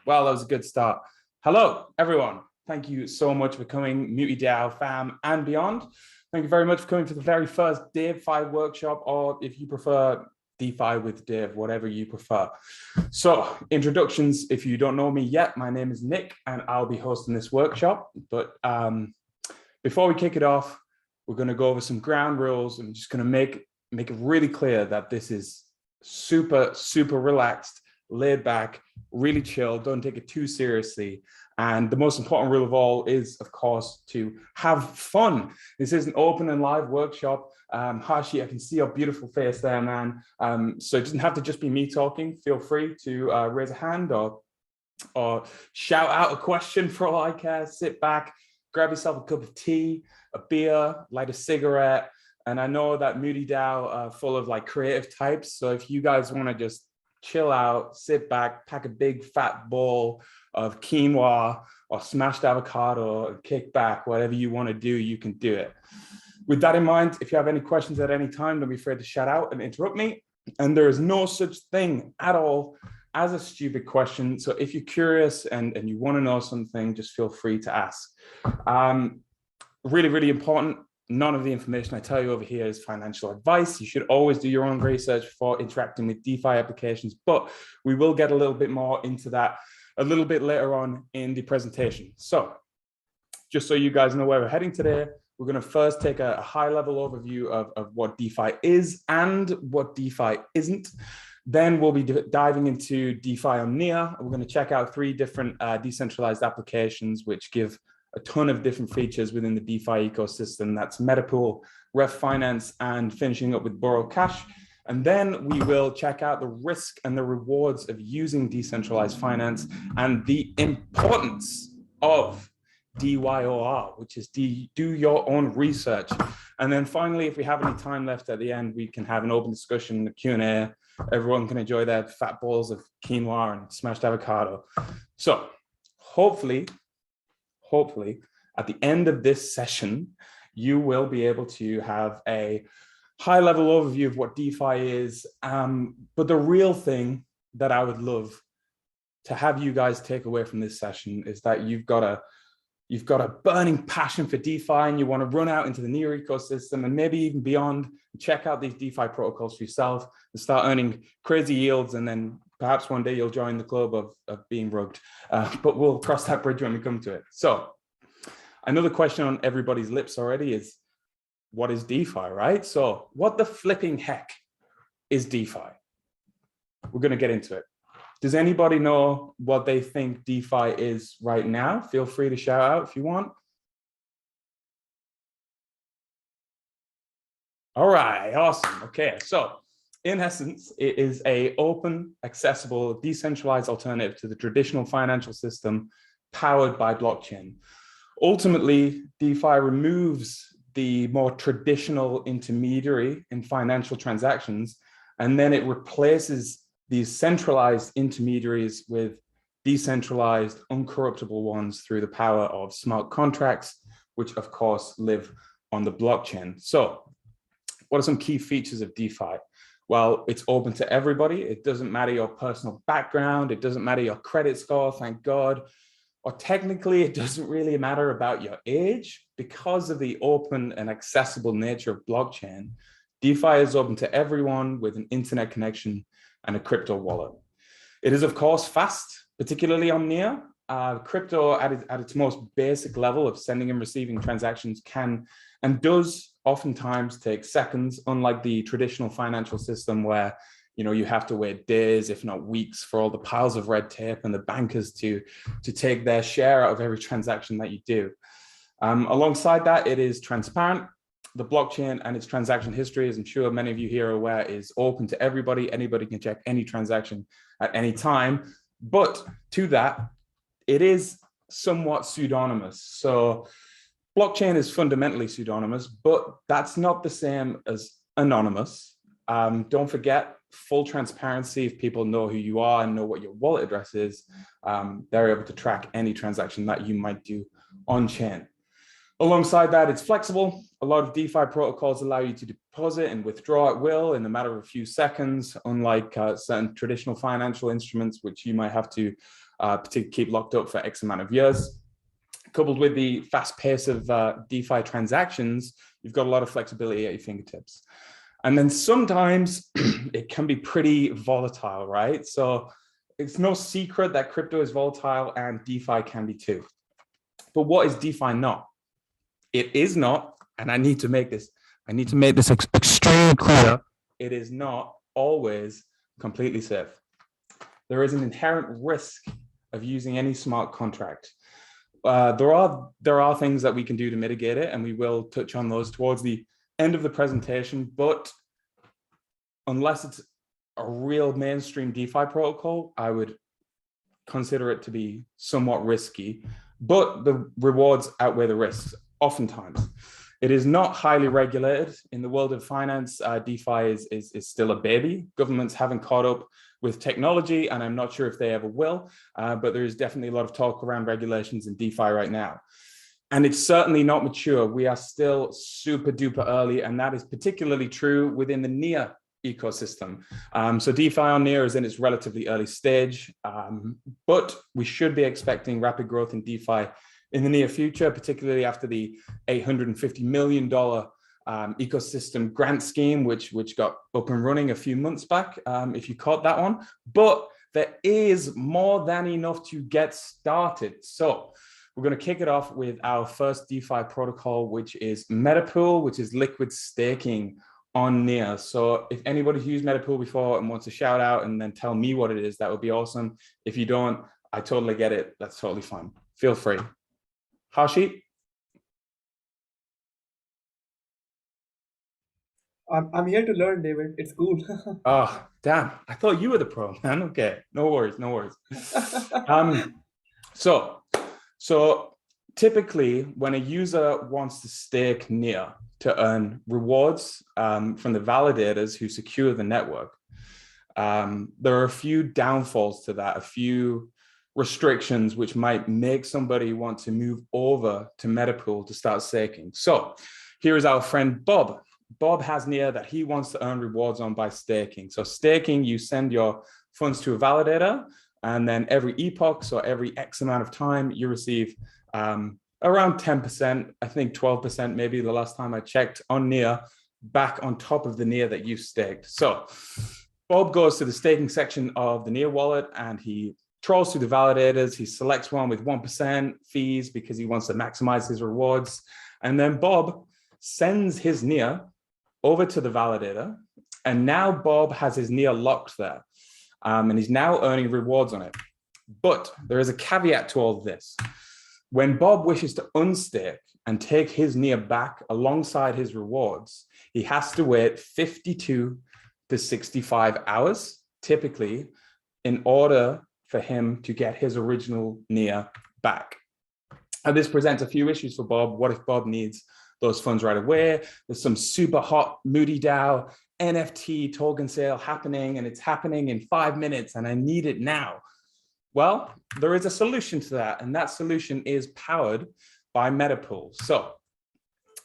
Well, that was a good start. Hello, everyone. Thank you so much for coming, mutiDAO fam and beyond. Thank you very much for coming to the very first DaveFi workshop, or if you prefer, DeFi with Dave, whatever you prefer. So, introductions, if you don't know me yet, my name is Nick and I'll be hosting this workshop. But before we kick it off, we're going to go over some ground rules. I'm just going to make it really clear that this is super relaxed, laid back, really chill, don't take it too seriously. And the most important rule of all is, of course, to have fun. This is an open and live workshop. Hashi, I can see your beautiful face there, man. So it doesn't have to just be me talking. Feel free to raise a hand or shout out a question for all I care. Sit back, grab yourself a cup of tea, a beer, light a cigarette. And I know that mutiDAO are full of like creative types. So if you guys want to just chill out, sit back, pack a big fat bowl of quinoa or smashed avocado, kick back, whatever you want to do, you can do it. With that in mind, if you have any questions at any time, don't be afraid to shout out and interrupt me. And there is no such thing at all as a stupid question. So if you're curious and you want to know something, just feel free to ask. Really important. None of the information I tell you over here is financial advice. You should always do your own research before interacting with DeFi applications, but we will get a little bit more into that a little bit later on in the presentation. So just so you guys know where we're heading today, we're going to first take a high-level overview of what DeFi is and what DeFi isn't. Then we'll be diving into DeFi on Nia. We're going to check out 3 different decentralized applications which give a ton of different features within the DeFi ecosystem. That's Metapool, Ref.finance, and finishing up with BoralCash. And then we will check out the risk and the rewards of using decentralized finance and the importance of DYOR, which is do your own research. And then finally, if we have any time left at the end, we can have an open discussion, a Q&A. Everyone can enjoy their fat balls of quinoa and smashed avocado. So hopefully, at the end of this session, you will be able to have a high-level overview of what DeFi is. But the real thing that I would love to have you guys take away from this session is that you've got a burning passion for DeFi and you want to run out into the Nia ecosystem and maybe even beyond, check out these DeFi protocols for yourself and start earning crazy yields, and then perhaps one day you'll join the club of being rugged, but we'll cross that bridge when we come to it. So another question on everybody's lips already is, what is DeFi, right? So what the flipping heck is DeFi? We're going to get into it. Does anybody know what they think DeFi is right now? Feel free to shout out if you want. All right, awesome. Okay, so in essence, it is an open, accessible, decentralized alternative to the traditional financial system powered by blockchain. Ultimately, DeFi removes the more traditional intermediary in financial transactions, and then it replaces these centralized intermediaries with decentralized, uncorruptible ones through the power of smart contracts, which of course live on the blockchain. So what are some key features of DeFi? Well, it's open to everybody. It doesn't matter your personal background. It doesn't matter your credit score, thank God. Or technically, it doesn't really matter about your age. Because of the open and accessible nature of blockchain, DeFi is open to everyone with an internet connection and a crypto wallet. It is, of course, fast, particularly on Nia. Crypto at its most basic level of sending and receiving transactions can and does oftentimes take seconds, unlike the traditional financial system where you have to wait days, if not weeks, for all the piles of red tape and the bankers to take their share out of every transaction that you do. Alongside that, it is transparent. the blockchain and its transaction history, as I'm sure many of you here are aware, is open to everybody. Anybody can check any transaction at any time. But to that, it is somewhat pseudonymous. So blockchain is fundamentally pseudonymous, but that's not the same as anonymous. Don't forget, full transparency. If people know who you are and know what your wallet address is, they're able to track any transaction that you might do on chain. Alongside that, it's flexible. A lot of DeFi protocols allow you to deposit and withdraw at will in a matter of a few seconds, unlike certain traditional financial instruments, which you might have to particularly keep locked up for X amount of years. Coupled with the fast pace of DeFi transactions, you've got a lot of flexibility at your fingertips. And then sometimes it can be pretty volatile, right? So it's no secret that crypto is volatile and DeFi can be too. But what is DeFi not? It is not, and I need to make this extremely clear, it is not always completely safe. There is an inherent risk of using any smart contract. There are things that we can do to mitigate it, and we will touch on those towards the end of the presentation, but unless it's a real mainstream DeFi protocol, I would consider it to be somewhat risky, but the rewards outweigh the risks. Oftentimes, it is not highly regulated. In the world of finance, DeFi is still a baby. Governments haven't caught up with technology, and I'm not sure if they ever will, but there is definitely a lot of talk around regulations in DeFi right now. And it's certainly not mature. We are still super duper early, and that is particularly true within the NEAR ecosystem. So DeFi on NEAR is in its relatively early stage, but we should be expecting rapid growth in DeFi in the near future, particularly after the $850 million ecosystem grant scheme, which got up and running a few months back, if you caught that one. But there is more than enough to get started. So we're going to kick it off with our first DeFi protocol, which is Metapool, which is liquid staking on NEAR. So if anybody's used Metapool before and wants to shout out and then tell me what it is, that would be awesome. If you don't, I totally get it. That's totally fine. Feel free. Hashi? I'm here to learn, David. It's cool. Oh, damn. I thought you were the pro, man. Okay. No worries. No worries. So typically when a user wants to stake NEAR to earn rewards from the validators who secure the network, there are a few downfalls to that, a few restrictions which might make somebody want to move over to Metapool to start staking. So here is our friend Bob. Bob has NEAR that he wants to earn rewards on by staking. So staking, you send your funds to a validator, and then every epoch, so every X amount of time, you receive around 10%, I think 12% maybe the last time I checked on NEAR, back on top of the NEAR that you staked. So Bob goes to the staking section of the NEAR wallet and he trolls through the validators. He selects one with 1% fees because he wants to maximize his rewards. And then Bob sends his NEAR over to the validator. And now Bob has his NEAR locked there. And he's now earning rewards on it. But there is a caveat to all this. When Bob wishes to unstake and take his NEAR back alongside his rewards, he has to wait 52 to 65 hours, typically, in order for him to get his original NEAR back. And this presents a few issues for Bob. What if Bob needs those funds right away? There's some super hot mutiDAO NFT token sale happening, and it's happening in 5 minutes, and I need it now. Well, there is a solution to that, and that solution is powered by Metapool. So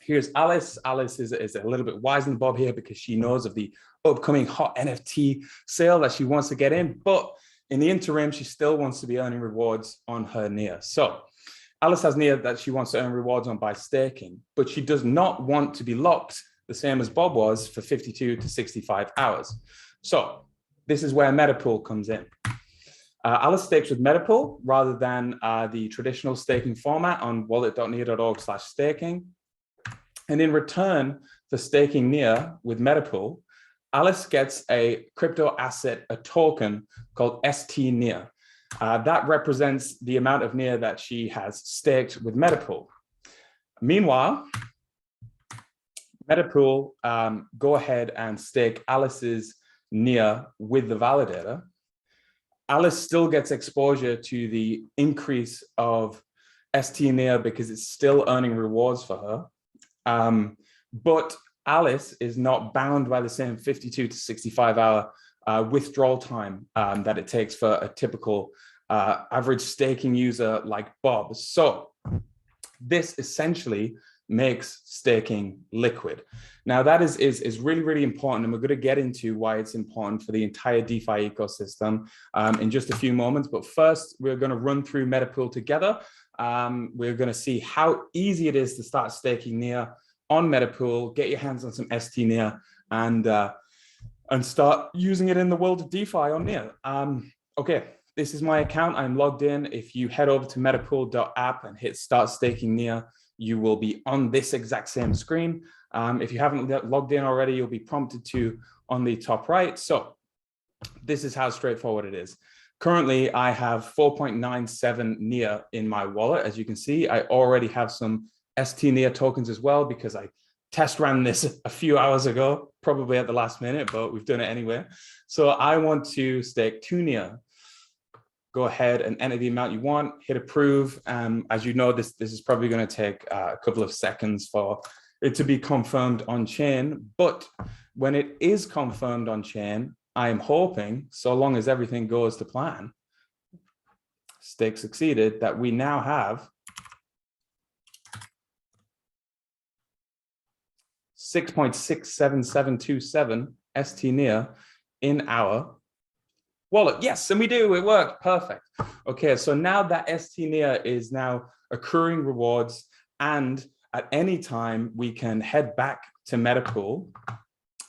here's Alice. Alice is a little bit wiser than Bob here because she knows of the upcoming hot NFT sale that she wants to get in, but in the interim, she still wants to be earning rewards on her NEAR. So Alice has NEAR that she wants to earn rewards on by staking, but she does not want to be locked the same as Bob was for 52 to 65 hours. So this is where Metapool comes in. Alice stakes with Metapool rather than the traditional staking format on wallet.near.org/staking. And in return for staking NEAR with Metapool, Alice gets a crypto asset, a token called ST NEAR. That represents the amount of NEAR that she has staked with Metapool. Meanwhile, Metapool go ahead and stake Alice's NIA with the validator, Alice still gets exposure to the increase of ST NIA because it's still earning rewards for her. But Alice is not bound by the same 52 to 65 hour withdrawal time that it takes for a typical average staking user like Bob. So this essentially makes staking liquid. Now that is really, really important, and we're going to get into why it's important for the entire DeFi ecosystem in just a few moments. But first, we're going to run through Metapool together. We're going to see how easy it is to start staking NIA on Metapool, get your hands on some ST NIA, and start using it in the world of DeFi on NIA. Okay, this is my account. I'm logged in. If you head over to metapool.app and hit start staking NIA, you will be on this exact same screen. If you haven't logged in already, you'll be prompted to on the top right. So this is how straightforward it is. Currently, I have 4.97 NIA in my wallet. As you can see, I already have some ST NIA tokens as well because I test ran this a few hours ago, probably at the last minute, but we've done it anyway. So I want to stake 2 NIA. Go ahead and enter the amount you want, hit approve. As you know, this is probably going to take a couple of seconds for it to be confirmed on chain. But when it is confirmed on chain, I am hoping, so long as everything goes to plan, stake succeeded, that we now have 6.67727 ST NIA in our wallet. Yes, and we do, it worked, perfect. Okay, so now that ST NIA is now accruing rewards, and at any time we can head back to Metapool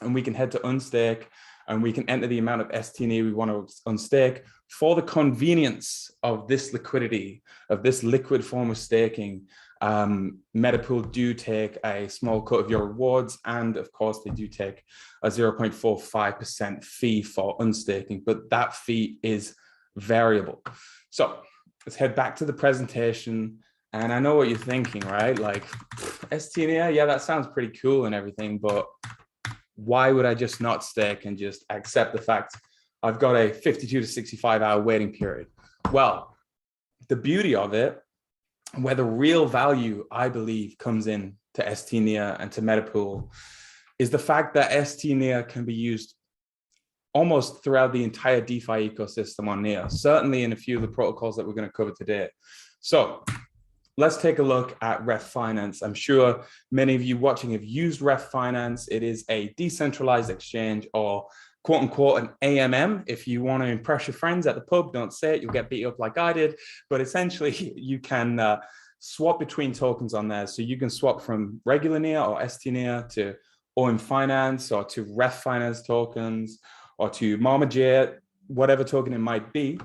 and we can head to unstake and we can enter the amount of ST NIA we want to unstake. For the convenience of this liquidity, of this liquid form of staking, Metapool do take a small cut of your rewards, and of course they do take a 0.45% fee for unstaking, but that fee is variable. So let's head back to the presentation. And I know what you're thinking, right? Like, ST NIA, yeah, that sounds pretty cool and everything, but why would I just not stake and just accept the fact I've got a 52 to 65 hour waiting period? Well, the beauty of it, where the real value, I believe, comes in to ST NIA and to Metapool, is the fact that ST NIA can be used almost throughout the entire DeFi ecosystem on NIA, certainly in a few of the protocols that we're going to cover today. So let's take a look at RefFinance. I'm sure many of you watching have used RefFinance. It is a decentralized exchange, or quote unquote an AMM. If you want to impress your friends at the pub, don't say it, you'll get beat up like I did. But essentially you can swap between tokens on there. So you can swap from regular NIA or ST NIA to RefFinance, or to RefFinance tokens, or to Mama J, whatever token it might be.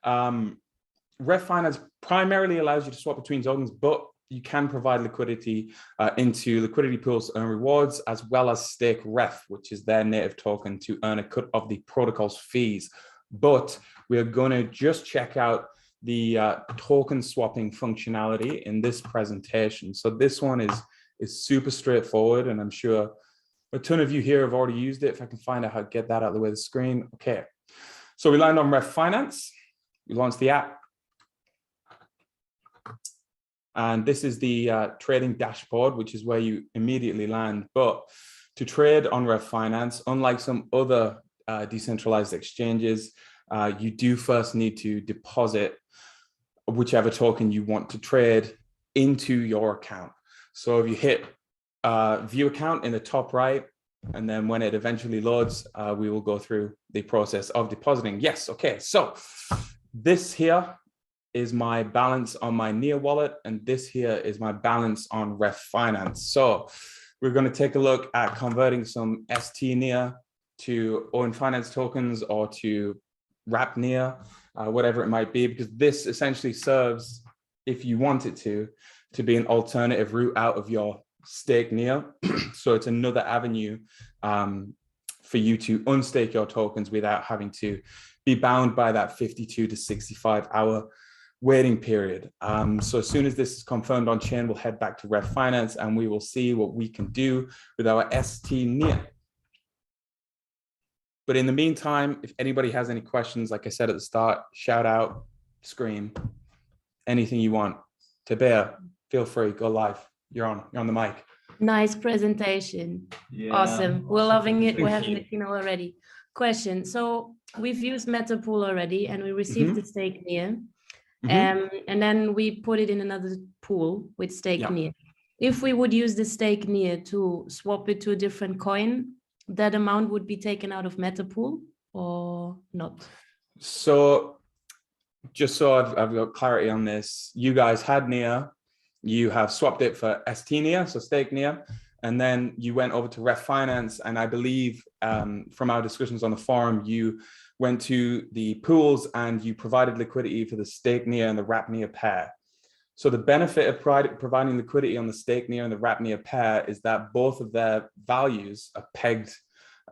RefFinance primarily allows you to swap between tokens, but you can provide liquidity into liquidity pools to earn rewards, as well as stake Ref, which is their native token, to earn a cut of the protocol's fees. But we are going to just check out the token swapping functionality in this presentation. So this one is super straightforward, and I'm sure a ton of you here have already used it. If I can find out how to get that out of the way of the screen. Okay, so we land on RefFinance. We launch the app. And this is the trading dashboard, which is where you immediately land. But to trade on RefFinance, unlike some other decentralized exchanges, you do first need to deposit whichever token you want to trade into your account. So if you hit view account in the top right, and then when it eventually loads, we will go through the process of depositing. Yes, okay, so this here is my balance on my NIA wallet, and this here is my balance on RefFinance. So we're going to take a look at converting some ST NIA to RefFinance tokens, or to wrap NIA, whatever it might be, because this essentially serves, if you want it to be an alternative route out of your stake NIA. So it's another avenue for you to unstake your tokens without having to be bound by that 52 to 65 hour waiting period. So as soon as this is confirmed on chain, we'll head back to RefFinance and we will see what we can do with our ST NIA. But in the meantime, if anybody has any questions, like I said at the start, shout out, scream, anything you want. Tabea, feel free, go live. You're on the mic. Nice presentation. Yeah. Awesome. We're loving it. We're having it already. Question. So we've used Metapool already and we received the stake NIA. And then we put it in another pool with stake NIA. If we would use the stake NIA to swap it to a different coin, that amount would be taken out of Metapool or not? So just so I've got clarity on this, you guys had NIA, you have swapped it for ST NIA, so stake NIA, and then you went over to RefFinance, and I believe from our discussions on the forum, you went to the pools and you provided liquidity for the stake NIA and the wrap NIA pair. So the benefit of providing liquidity on the stake NIA and the wrap NIA pair is that both of their values are pegged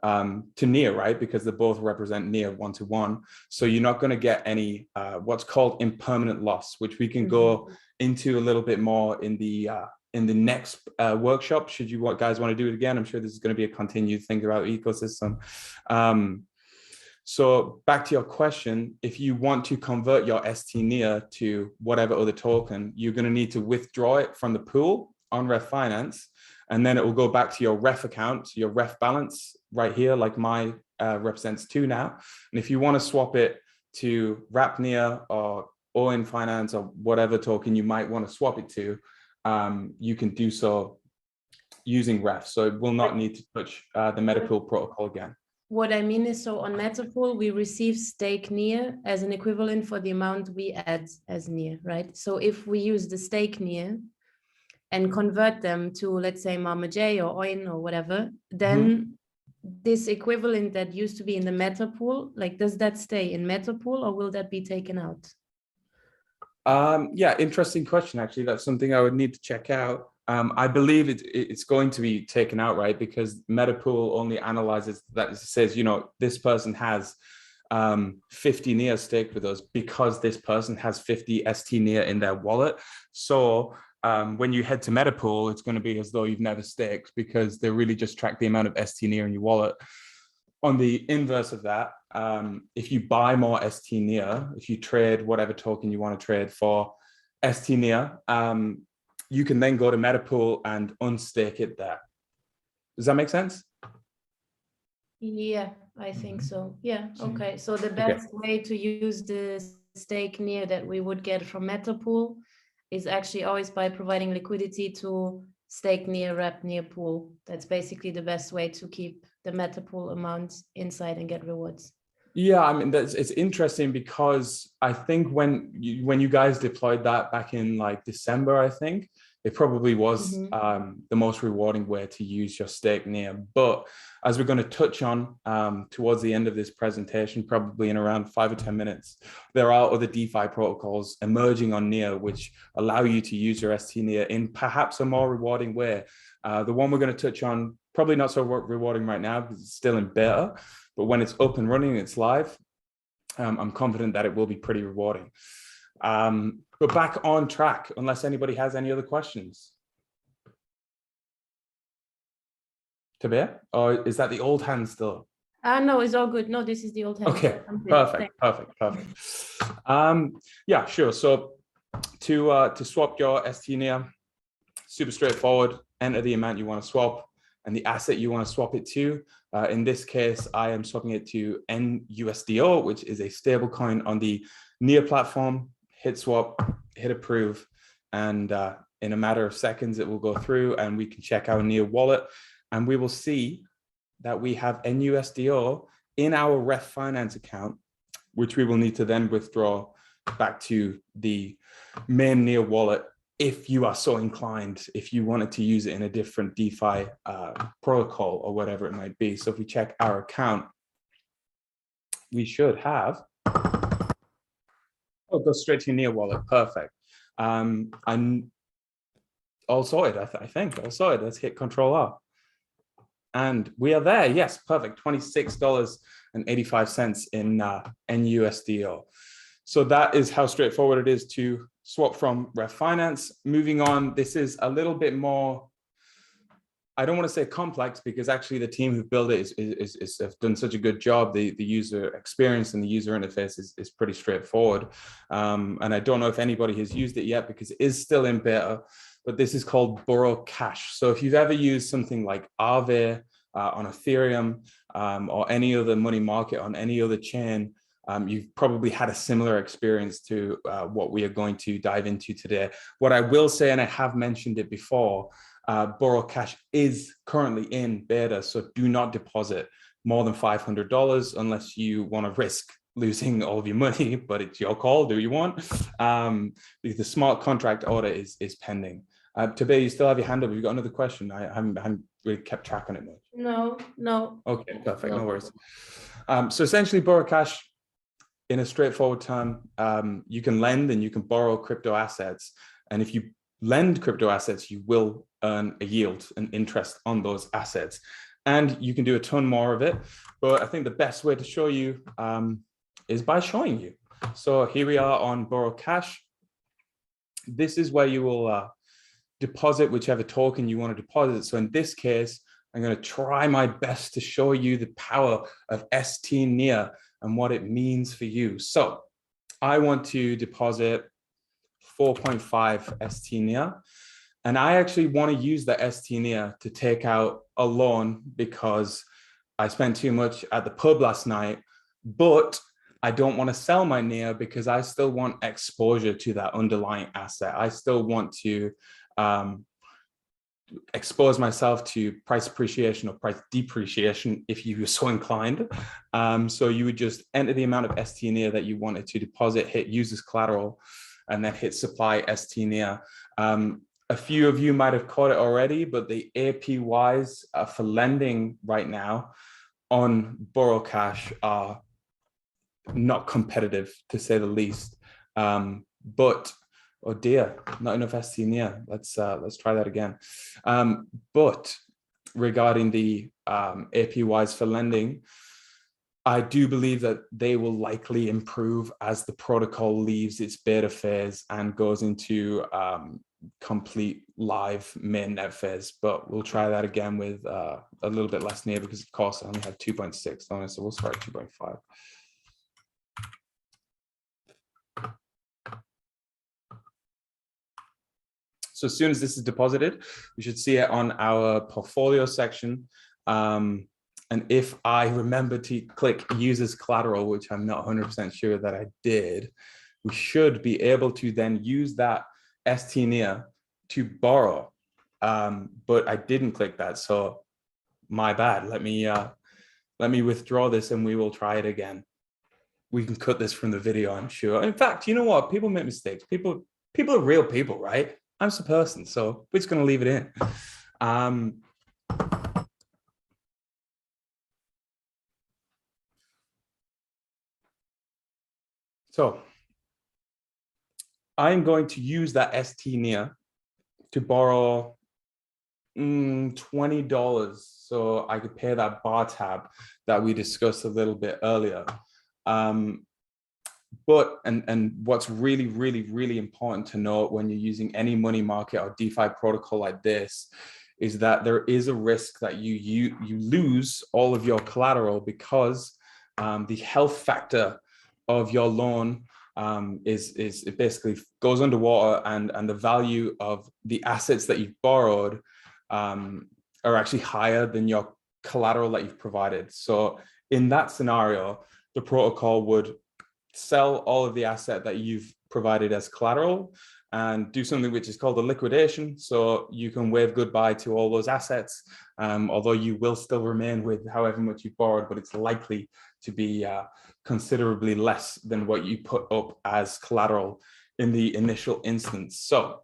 to NIA, right? Because they both represent NIA 1-to-1. So you're not going to get any what's called impermanent loss, which we can go into a little bit more in the next workshop. Should you guys want to do it again? I'm sure this is going to be a continued thing throughout the ecosystem. So back to your question, if you want to convert your ST NIA to whatever other token, you're going to need to withdraw it from the pool on RefFinance, and then it will go back to your Ref account, your Ref balance right here, like my represents 2 now. And if you want to swap it to wrap NIA or in finance or whatever token you might want to swap it to, you can do so using Ref. So it will not need to touch the Metapool protocol again. What I mean is, so on Metapool, we receive stake NIA as an equivalent for the amount we add as NIA, right? So if we use the stake NIA and convert them to, let's say, Mama J or OIN or whatever, then this equivalent that used to be in the Metapool, like, does that stay in Metapool or will that be taken out? Yeah, interesting question, actually. That's something I would need to check out. I believe it's going to be taken out, right? Because Metapool only analyzes that. It says, you know, this person has 50 NIA staked with us because this person has 50 ST NIA in their wallet. So when you head to Metapool, it's going to be as though you've never staked, because they really just track the amount of ST NIA in your wallet. On the inverse of that, if you buy more ST NIA, if you trade whatever token you want to trade for ST NIA, you can then go to Metapool and unstake it there. Does that make sense? Yeah, I think so. Yeah, okay. So the best way to use the stake NIA that we would get from Metapool is actually always by providing liquidity to stake NIA, wrap NIA pool. That's basically the best way to keep the Metapool amount inside and get rewards. Yeah, I mean, it's interesting because I think when you guys deployed that back in like December, I think it probably was the most rewarding way to use your stake NIA. But as we're going to touch on towards the end of this presentation, probably in around 5 or 10 minutes, there are other DeFi protocols emerging on NIA which allow you to use your ST NIA in perhaps a more rewarding way. The one we're going to touch on, probably not so rewarding right now because it's still in beta, but when it's up and running, it's live, I'm confident that it will be pretty rewarding. But back on track, unless anybody has any other questions. Tabea, or is that the old hand still? No, it's all good. No, this is the old hand. Okay, perfect. Yeah, sure. So to swap your ST NIA, super straightforward. Enter the amount you want to swap and the asset you want to swap it to. In this case, I am swapping it to NUSDO, which is a stable coin on the NIA platform. Hit swap, hit approve, and in a matter of seconds, it will go through and we can check our NIA wallet and we will see that we have NUSDO in our RefFinance account, which we will need to then withdraw back to the main NIA wallet if you are so inclined, if you wanted to use it in a different DeFi protocol or whatever it might be. So if we check our account, we should have, oh, go straight to your NIA wallet, perfect. I'm all sorted, I think, all sorted. Let's hit Control R. And we are there, yes, perfect, $26.85 in NUSDO. So that is how straightforward it is to swap from RefFinance. Moving on, this is a little bit more, I don't want to say complex, because actually the team who built it have done such a good job. The user experience and the user interface is pretty straightforward. And I don't know if anybody has used it yet because it is still in beta, but this is called Burrow Cash. So if you've ever used something like Aave on Ethereum or any other money market on any other chain, you've probably had a similar experience to what we are going to dive into today. What I will say, and I have mentioned it before, BoralCash is currently in beta, so do not deposit more than $500 unless you want to risk losing all of your money, but it's your call, do you want? Because the smart contract order is pending. Today, you still have your hand up. You've got another question. I haven't really kept track on it much. No. Okay, perfect, no worries. So essentially BoralCash, in a straightforward term, you can lend and you can borrow crypto assets. And if you lend crypto assets, you will earn a yield, an interest on those assets. And you can do a ton more of it. But I think the best way to show you is by showing you. So here we are on BoralCash. This is where you will deposit whichever token you want to deposit. So in this case, I'm going to try my best to show you the power of ST-NEAR and what it means for you. So I want to deposit 4.5 ST-NEAR. And I actually want to use the ST-NEAR to take out a loan because I spent too much at the pub last night, but I don't want to sell my NEAR because I still want exposure to that underlying asset. I still want to expose myself to price appreciation or price depreciation if you were so inclined. So you would just enter the amount of ST-NEAR that you wanted to deposit, hit use as collateral, and then hit supply ST-NEAR. A few of you might have caught it already, but the APYs for lending right now on BoralCash are not competitive, to say the least. But oh dear, not enough ST-NEAR. Let's try that again. But regarding the APYs for lending, I do believe that they will likely improve as the protocol leaves its beta phase and goes into complete live mainnet phase. But we'll try that again with a little bit less NEAR because of course I only had 2.6 on it, so we'll start at 2.5. So as soon as this is deposited, we should see it on our portfolio section. And if I remember to click use as collateral, which I'm not 100% sure that I did, we should be able to then use that ST-NEAR to borrow. But I didn't click that, so my bad. Let me withdraw this and we will try it again. We can cut this from the video, I'm sure. In fact, you know what? People make mistakes. People are real people, right? I'm just a person, so we're just going to leave it in. So I'm going to use that ST-NEAR to borrow $20 so I could pay that bar tab that we discussed a little bit earlier. But what's really, really, really important to note when you're using any money market or DeFi protocol like this is that there is a risk that you lose all of your collateral because the health factor of your loan it basically goes underwater, and the value of the assets that you've borrowed are actually higher than your collateral that you've provided. So in that scenario, the protocol would sell all of the asset that you've provided as collateral and do something which is called a liquidation. So you can wave goodbye to all those assets, although you will still remain with however much you borrowed, but it's likely to be considerably less than what you put up as collateral in the initial instance. So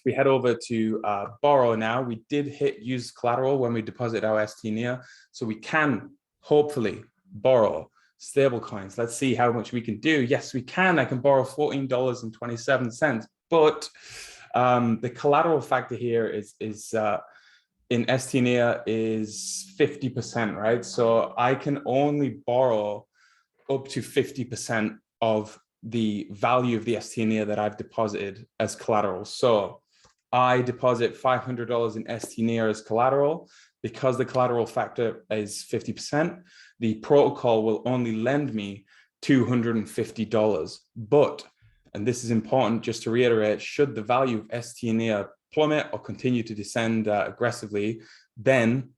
we head over to borrow now. We did hit use collateral when we deposit our ST-NEAR, so we can hopefully borrow stable coins. Let's see how much we can do. Yes, we can. I can borrow $14.27, but the collateral factor here is in ST-NEAR is 50%, right? So I can only borrow up to 50% of the value of the ST NEAR that I've deposited as collateral. So I deposit $500 in ST NEAR as collateral. Because the collateral factor is 50%, the protocol will only lend me $250. But, and this is important just to reiterate, should the value of ST NEAR plummet or continue to descend aggressively, then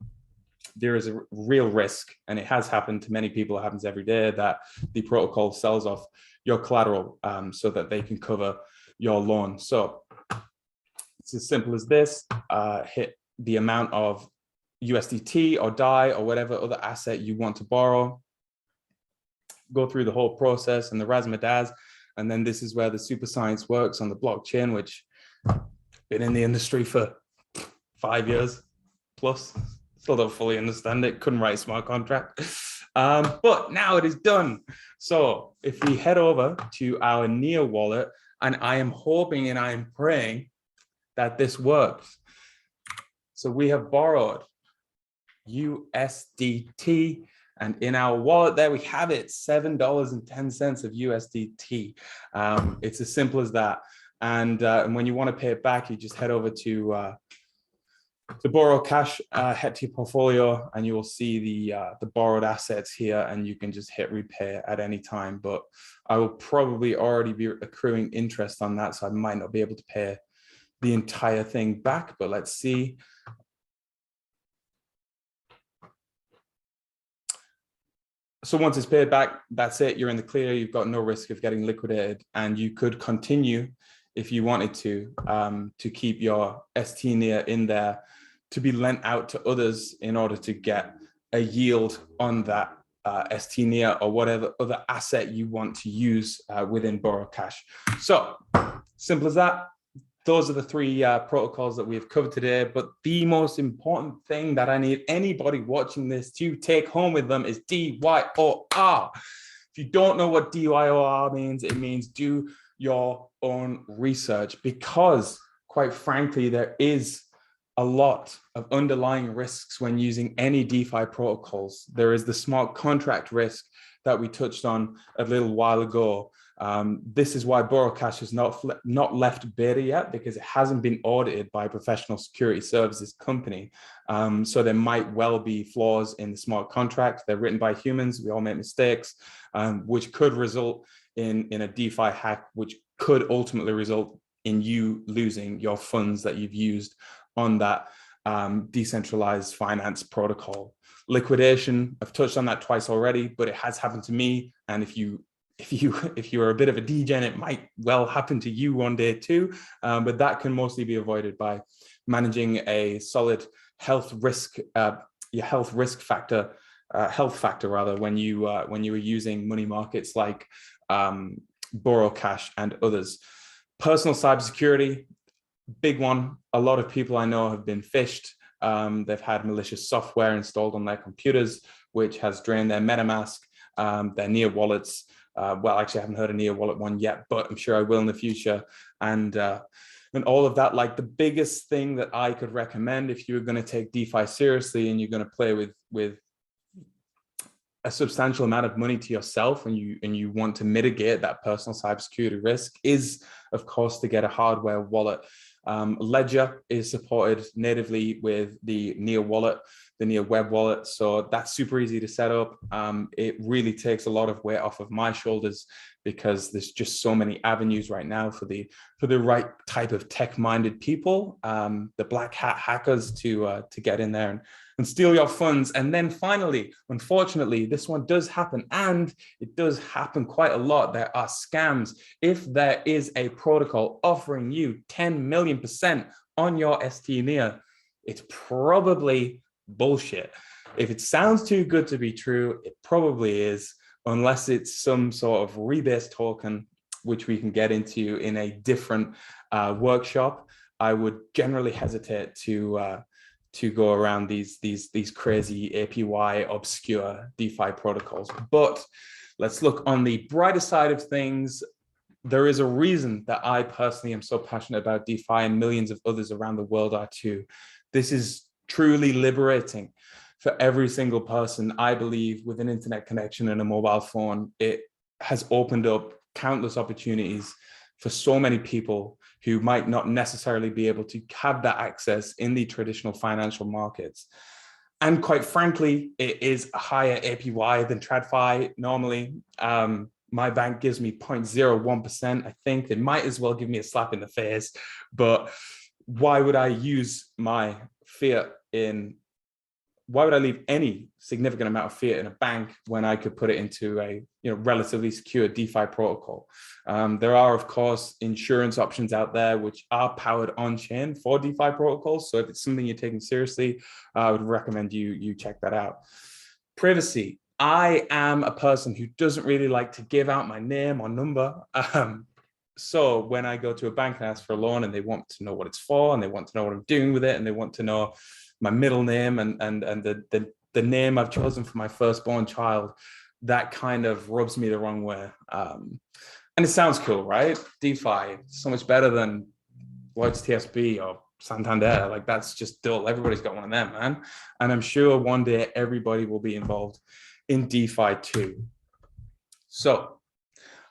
there is a real risk, and it has happened to many people, it happens every day, that the protocol sells off your collateral so that they can cover your loan. So it's as simple as this. Hit the amount of USDT or DAI or whatever other asset you want to borrow, go through the whole process and the razzmatazz, and then this is where the super science works on the blockchain, which been in the industry for 5 years plus. Still don't fully understand it, couldn't write a smart contract. But now it is done. So if we head over to our NEAR wallet, and I am hoping and I am praying that this works. So we have borrowed USDT, and in our wallet there we have it, $7.10 of USDT. It's as simple as that. And when you want to pay it back, you just head over to BoralCash, head to your portfolio, and you will see the borrowed assets here, and you can just hit repay at any time. But I will probably already be accruing interest on that, so I might not be able to pay the entire thing back, but let's see. So once it's paid back, that's it. You're in the clear. You've got no risk of getting liquidated, and you could continue if you wanted to keep your ST NEAR in there to be lent out to others in order to get a yield on that ST NEAR or whatever other asset you want to use within BoralCash. So simple as that. Those are the three protocols that we have covered today. But the most important thing that I need anybody watching this to take home with them is DYOR. If you don't know what DYOR means, it means do your own research, because quite frankly, there is a lot of underlying risks when using any DeFi protocols. There is the smart contract risk that we touched on a little while ago. This is why BoralCash is not left beta yet, because it hasn't been audited by a professional security services company. So there might well be flaws in the smart contract. They're written by humans. We all make mistakes, which could result in a DeFi hack, which could ultimately result in you losing your funds that you've used on that decentralized finance protocol. Liquidation, I've touched on that twice already, but it has happened to me. And if you're a bit of a degen, it might well happen to you one day too. But that can mostly be avoided by managing a solid health factor when you are using money markets like BoralCash and others. Personal cybersecurity, big one. A lot of people I know have been phished. They've had malicious software installed on their computers, which has drained their MetaMask, their NEAR wallets. Well, actually, I haven't heard a NEAR wallet one yet, but I'm sure I will in the future. And all of that. Like, the biggest thing that I could recommend if you're going to take DeFi seriously and you're going to play with a substantial amount of money to yourself, and you want to mitigate that personal cybersecurity risk, is, of course, to get a hardware wallet. Ledger is supported natively with the NEAR wallet, the NEAR web wallet. So that's super easy to set up. It really takes a lot of weight off of my shoulders, because there's just so many avenues right now for the right type of tech-minded people, the black hat hackers to get in there and steal your funds. And then finally, unfortunately, this one does happen, and it does happen quite a lot. There are scams. If there is a protocol offering you 10 million% on your ST NEAR, it's probably bullshit. If it sounds too good to be true, it probably is, unless it's some sort of rebase token, which we can get into in a different workshop. I would generally hesitate to go around these crazy APY obscure DeFi protocols. But let's look on the brighter side of things. There is a reason that I personally am so passionate about DeFi, and millions of others around the world are too. This is truly liberating for every single person. I believe with an internet connection and a mobile phone, it has opened up countless opportunities for so many people who might not necessarily be able to have that access in the traditional financial markets. And quite frankly, it is a higher APY than TradFi normally. My bank gives me 0.01%. I think they might as well give me a slap in the face, but why would I use my fiat why would I leave any significant amount of fiat in a bank when I could put it into a relatively secure DeFi protocol? There are, of course, insurance options out there which are powered on-chain for DeFi protocols. So if it's something you're taking seriously, I would recommend you check that out. Privacy. I am a person who doesn't really like to give out my name or number. So when I go to a bank and ask for a loan and they want to know what it's for and they want to know what I'm doing with it and they want to know my middle name and the name I've chosen for my firstborn child, that kind of rubs me the wrong way. And it sounds cool, right? DeFi, so much better than Lloyd's TSB or Santander. Like, that's just dull. Everybody's got one of them, man. And I'm sure one day everybody will be involved in DeFi too. So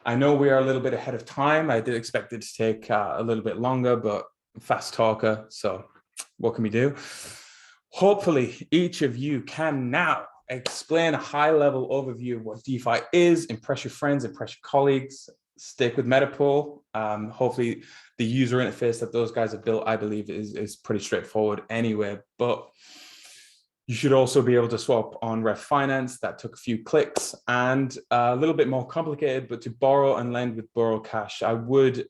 I know we are a little bit ahead of time. I did expect it to take a little bit longer, but I'm a fast talker, so what can we do? Hopefully each of you can now explain a high-level overview of what DeFi is, impress your friends, impress your colleagues, stick with Metapool. Hopefully the user interface that those guys have built, I believe, is pretty straightforward anyway, but you should also be able to swap on Ref.finance. That took a few clicks and a little bit more complicated, but to borrow and lend with BoralCash, I would,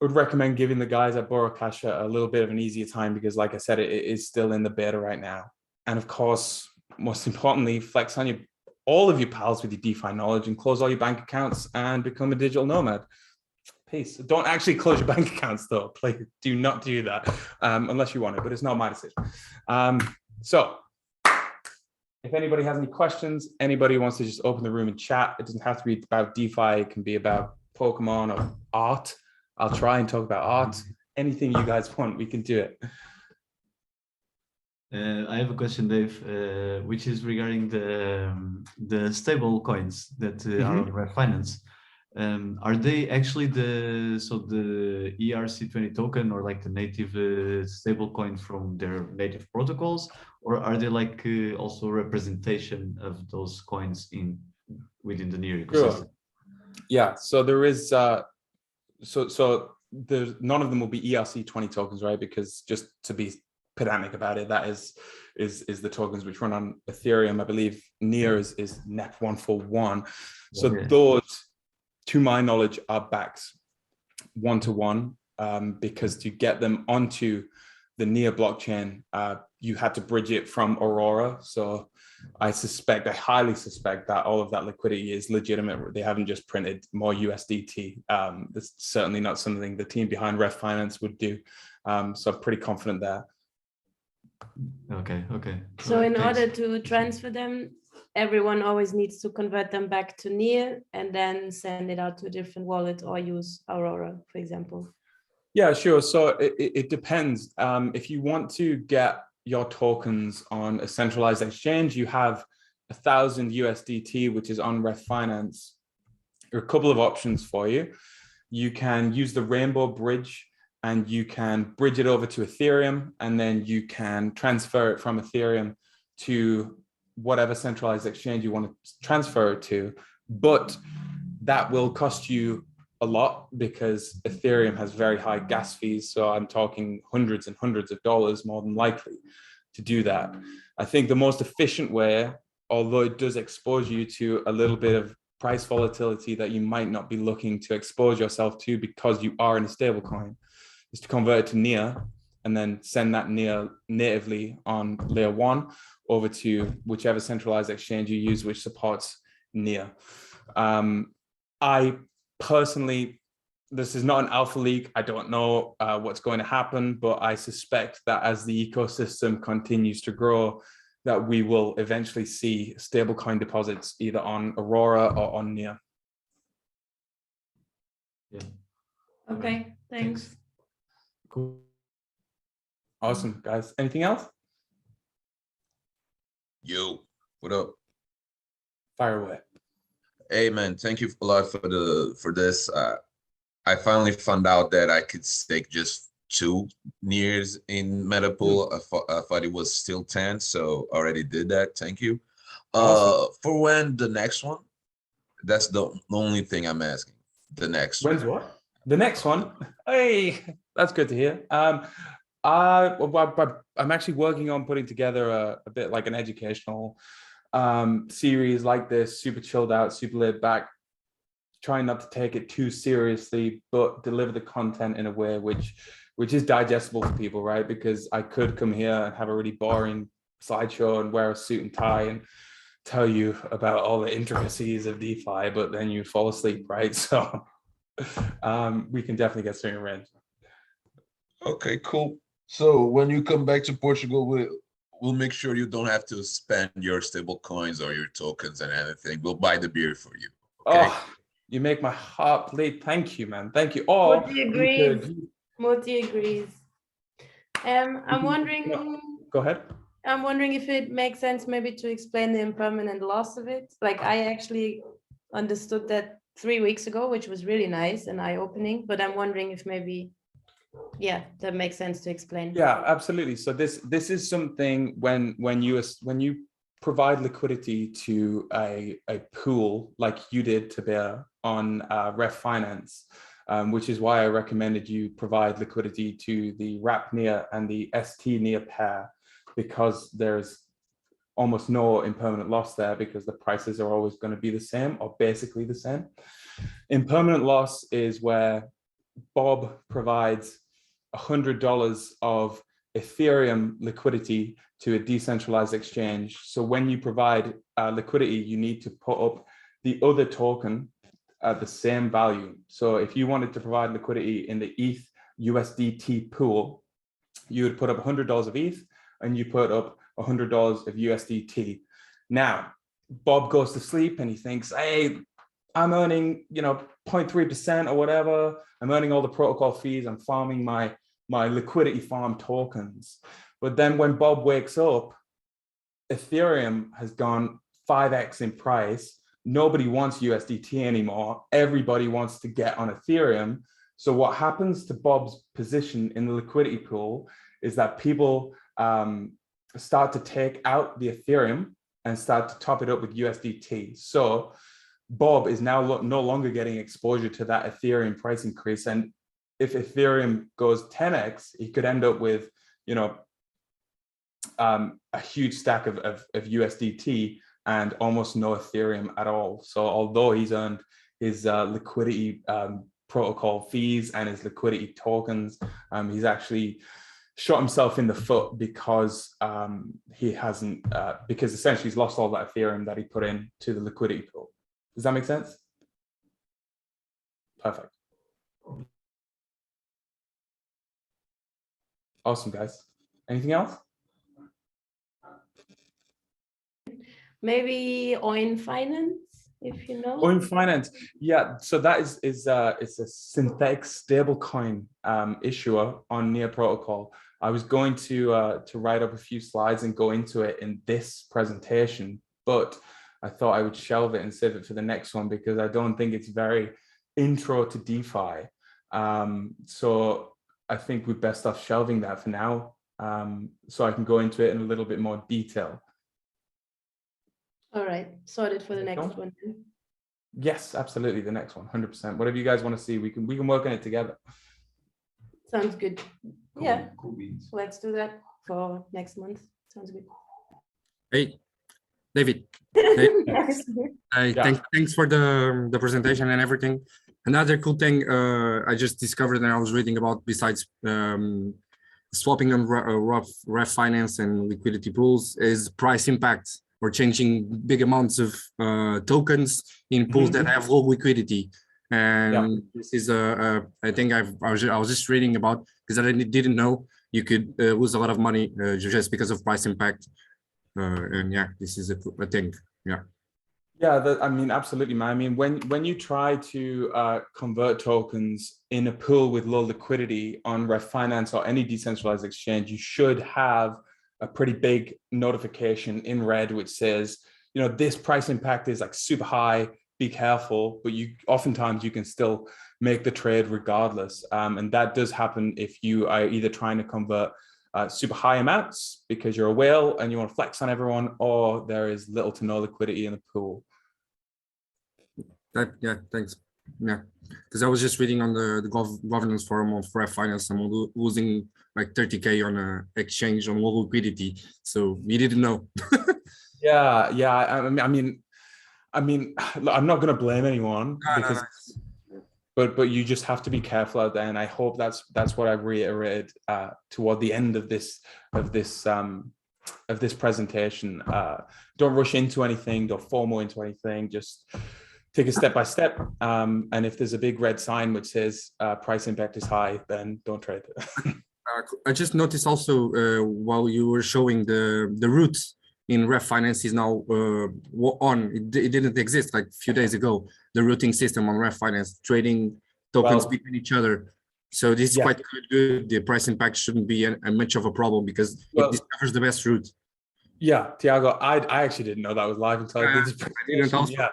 would recommend giving the guys at BoralCash a little bit of an easier time because, like I said, it is still in the beta right now. And of course, most importantly, flex on all of your pals with your DeFi knowledge and close all your bank accounts and become a digital nomad. Peace. Don't actually close your bank accounts though. Please do not do that unless you want to, but it's not my decision. So if anybody has any questions, anybody wants to just open the room and chat, it doesn't have to be about DeFi. It can be about Pokemon or art. I'll try and talk about art. Anything you guys want, we can do it. I have a question, Dave, which is regarding the stable coins that are on RefFinance. Are they actually the ERC20 token or like the native stable coin from their native protocols, or are they like also representation of those coins within the Near ecosystem? Sure. Yeah, so there is so there's none of them will be ERC20 tokens, right? Because just to be pedantic about it, that is the tokens which run on Ethereum. I believe Near is NEP 141. So those, to my knowledge, are backed one-to-one because to get them onto the Near blockchain, you had to bridge it from Aurora. So I highly suspect that all of that liquidity is legitimate. They haven't just printed more USDT. That's certainly not something the team behind RefFinance would do. So I'm pretty confident there. Okay. So in order to transfer them, everyone always needs to convert them back to Near and then send it out to a different wallet or use Aurora, for example. Yeah, sure. So it depends. If you want to get your tokens on a centralized exchange, you have 1,000 USDT, which is on RefFinance. There are a couple of options for you. You can use the Rainbow Bridge and you can bridge it over to Ethereum, and then you can transfer it from Ethereum to whatever centralized exchange you want to transfer it to. But that will cost you a lot because Ethereum has very high gas fees. So I'm talking hundreds and hundreds of dollars more than likely to do that. I think the most efficient way, although it does expose you to a little bit of price volatility that you might not be looking to expose yourself to because you are in a stable coin, is to convert it to Near and then send that Near natively on layer 1 over to whichever centralized exchange you use, which supports Near. I personally, this is not an alpha leak. I don't know what's going to happen, but I suspect that as the ecosystem continues to grow, that we will eventually see stablecoin deposits either on Aurora or on Near. Yeah. Okay, thanks. Cool. Awesome, guys. Anything else? Yo, what up? Fire away. Hey man, thank you a lot for this. I finally found out that I could stake just 2 nears in Metapool. I thought it was still 10, so already did that. Thank you. Awesome. For when the next one? That's the only thing I'm asking. The next When's one. what? The next one. Hey, that's good to hear. I'm actually working on putting together a bit like an educational series like this, super chilled out, super laid back, trying not to take it too seriously, but deliver the content in a way which is digestible for people, right? Because I could come here and have a really boring slideshow and wear a suit and tie and tell you about all the intricacies of DeFi, but then you fall asleep, right? So we can definitely get something arranged. Okay, cool. So when you come back to Portugal, we'll make sure you don't have to spend your stable coins or your tokens and anything. We'll buy the beer for you. Okay? Oh, you make my heart bleed. Thank you, man. Thank you. Or Muti agrees. Muti agrees. I'm wondering. Go ahead. I'm wondering if it makes sense maybe to explain the impermanent loss of it. Like I actually understood that 3 weeks ago, which was really nice and eye-opening. But I'm wondering if maybe, yeah, that makes sense to explain. Yeah, absolutely. So this is something when you provide liquidity to a pool like you did to bear on RefFinance, which is why I recommended you provide liquidity to the RAP near and the ST near pair, because there's almost no impermanent loss there because the prices are always going to be the same or basically the same. Impermanent loss is where Bob provides $100 of Ethereum liquidity to a decentralized exchange. So when you provide liquidity, you need to put up the other token at the same value. So if you wanted to provide liquidity in the ETH USDT pool, you would put up $100 of ETH and you put up $100 of USDT. Now, Bob goes to sleep and he thinks, hey, I'm earning, 0.3% or whatever. I'm earning all the protocol fees. I'm farming my liquidity farm tokens. But then when Bob wakes up, Ethereum has gone 5x in price. Nobody wants USDT anymore. Everybody wants to get on Ethereum. So what happens to Bob's position in the liquidity pool is that people start to take out the Ethereum and start to top it up with USDT. So Bob is now no longer getting exposure to that Ethereum price increase. And if Ethereum goes 10x, he could end up with, a huge stack of USDT and almost no Ethereum at all. So although he's earned his liquidity protocol fees and his liquidity tokens, he's actually shot himself in the foot because he hasn't, because essentially he's lost all that Ethereum that he put in to the liquidity pool. Does that make sense? Perfect. Awesome, guys. Anything else? Maybe RefFinance, if you know. RefFinance, yeah. So that is it's a synthetic stablecoin issuer on Near Protocol. I was going to write up a few slides and go into it in this presentation, but I thought I would shelve it and save it for the next one because I don't think it's very intro to DeFi. So I think we're best off shelving that for now, so I can go into it in a little bit more detail. All right, sorted for the next one. Yes, absolutely, the next one, 100%. Whatever you guys want to see, we can work on it together. Sounds good. Cool, yeah, cool beans. Let's do that for next month. Sounds good. Hey, David. Nice. Yeah. Thanks for the presentation and everything. Another cool thing I just discovered and I was reading about besides swapping on RefFinance and liquidity pools is price impact or changing big amounts of tokens in pools that have low liquidity. And this is I think I was just reading about, because I didn't know you could lose a lot of money just because of price impact. And yeah, this is a thing. Yeah. Yeah, I mean, absolutely, man. I mean, when you try to convert tokens in a pool with low liquidity on RefFinance or any decentralized exchange, you should have a pretty big notification in red which says, this price impact is like super high. be careful, but oftentimes you can still make the trade regardless. And that does happen if you are either trying to convert super high amounts because you're a whale and you want to flex on everyone, or there is little to no liquidity in the pool. Yeah, thanks. Yeah, because I was just reading on the governance forum of RefFinance, I'm losing like 30K on a exchange on low liquidity. So we didn't know. Yeah. I mean, I'm not going to blame anyone because, but you just have to be careful out there. And I hope that's what I reiterated toward the end of this presentation. Don't rush into anything. Don't FOMO into anything. Just take it step by step. And if there's a big red sign which says price impact is high, then don't trade. I just noticed also while you were showing the routes in RefFinance is now on. It didn't exist like a few days ago. The routing system on RefFinance, trading tokens between each other. So this is quite good. The price impact shouldn't be a much of a problem because it discovers the best route. Yeah, Tiago, I actually didn't know that was live until I did this presentation.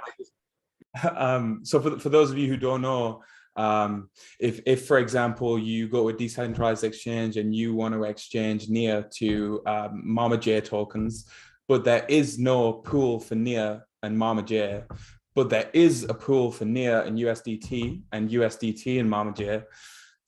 So for those of you who don't know, if for example you go to a decentralized exchange and you want to exchange NEAR to Mama J tokens, but there is no pool for NEAR and Mama J, but there is a pool for NEAR and USDT and Mama J,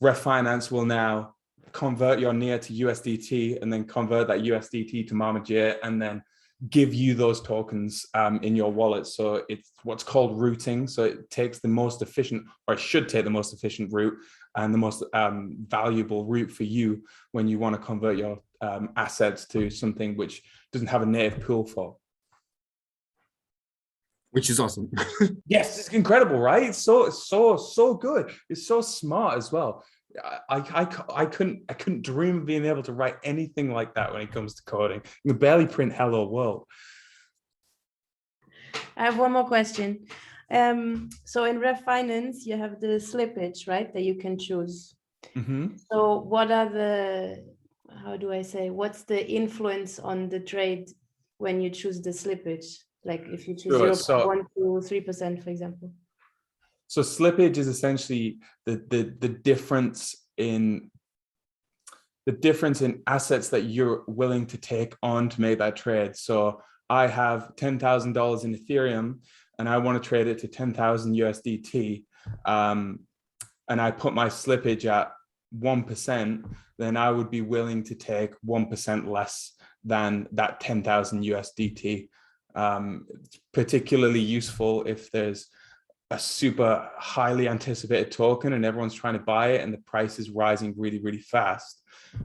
RefFinance will now convert your NEAR to USDT and then convert that USDT to Mama J and then give you those tokens in your wallet. So it's what's called routing. So it takes the most efficient, or it should take the most efficient route and the most valuable route for you when you want to convert your assets to something which doesn't have a native pool for. Which is awesome. Yes, it's incredible, right? It's so good. It's so smart as well. I couldn't dream of being able to write anything like that when it comes to coding. You can barely print hello world. I have one more question. So in RefFinance, you have the slippage, right, that you can choose. Mm-hmm. So what are the, how do I say, what's the influence on the trade when you choose the slippage? Like if you choose 0.1 to 3%, for example. So slippage is essentially the difference in assets that you're willing to take on to make that trade. So I have $10,000 in Ethereum and I want to trade it to 10,000 USDT, and I put my slippage at 1%, then I would be willing to take 1% less than that 10,000 USDT. It's particularly useful if there's a super highly anticipated token and everyone's trying to buy it and the price is rising really, really fast.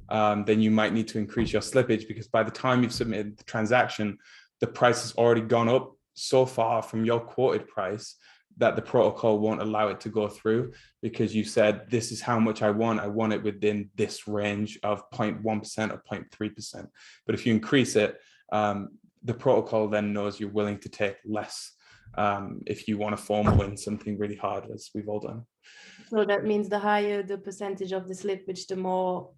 Then you might need to increase your slippage because by the time you've submitted the transaction, the price has already gone up so far from your quoted price that the protocol won't allow it to go through because you said, this is how much I want it within this range of 0.1% or 0.3%. But if you increase it, the protocol then knows you're willing to take less if you want to FOMO in something really hard, as we've all done. So that means the higher the percentage of the slippage, the more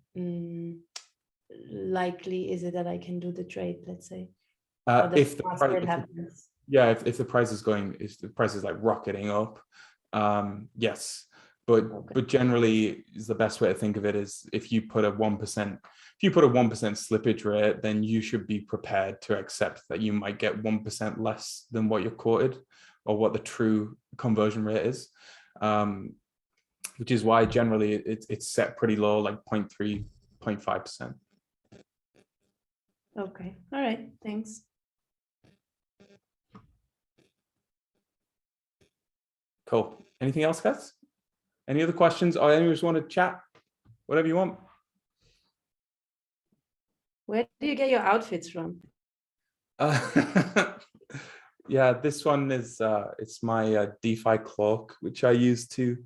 likely is it that I can do the trade, let's say? If the price is like rocketing up, yes. But generally, is the best way to think of it is if you put a 1% slippage rate, then you should be prepared to accept that you might get 1% less than what you're quoted or what the true conversion rate is, which is why generally it's set pretty low, like 0.3, 0.5%. Okay, all right, thanks. Cool. Anything else, guys? Any other questions or anyone just want to chat? Whatever you want. Where do you get your outfits from? Yeah, this one is it's my DeFi cloak, which I use to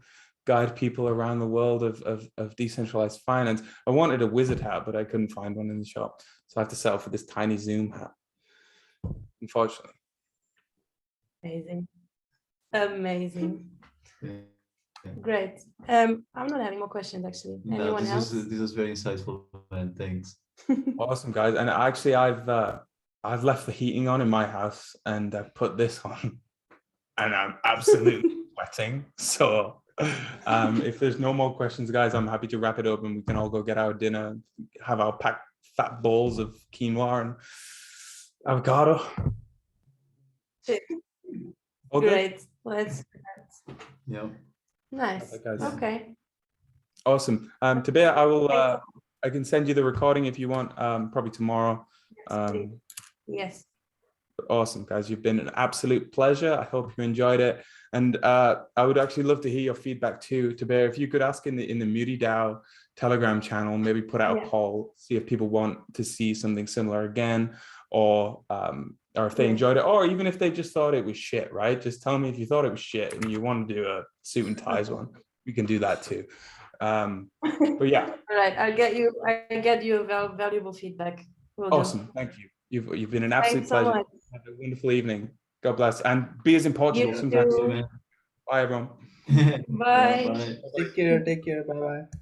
guide people around the world of decentralized finance. I wanted a wizard hat, but I couldn't find one in the shop, so I have to settle for this tiny Zoom hat, unfortunately. Amazing. Great. I'm not having more questions actually. Anyone else? This was very insightful, man. Thanks. Awesome, guys. And actually, I've left the heating on in my house and put this on. and I'm absolutely sweating. So if there's no more questions, guys, I'm happy to wrap it up and we can all go get our dinner, have our packed fat balls of quinoa and avocado. All Great. Let's. Yeah. Nice. Okay. Awesome. Tabea, I will. I can send you the recording if you want. Probably tomorrow. Yes. Awesome, guys. You've been an absolute pleasure. I hope you enjoyed it. And I would actually love to hear your feedback too, Tabea. If you could ask in the mutiDAO Telegram channel, maybe put out a poll, see if people want to see something similar again, or if they enjoyed it, or even if they just thought it was shit, right? Just tell me if you thought it was shit and you want to do a suit and ties one. We can do that too. But yeah. All right, I get you valuable feedback. Awesome, thank you. You've been an absolute pleasure. Much. Have a wonderful evening. God bless. And be as in Portugal sometimes. Bye, everyone. Bye. Take care. Bye bye.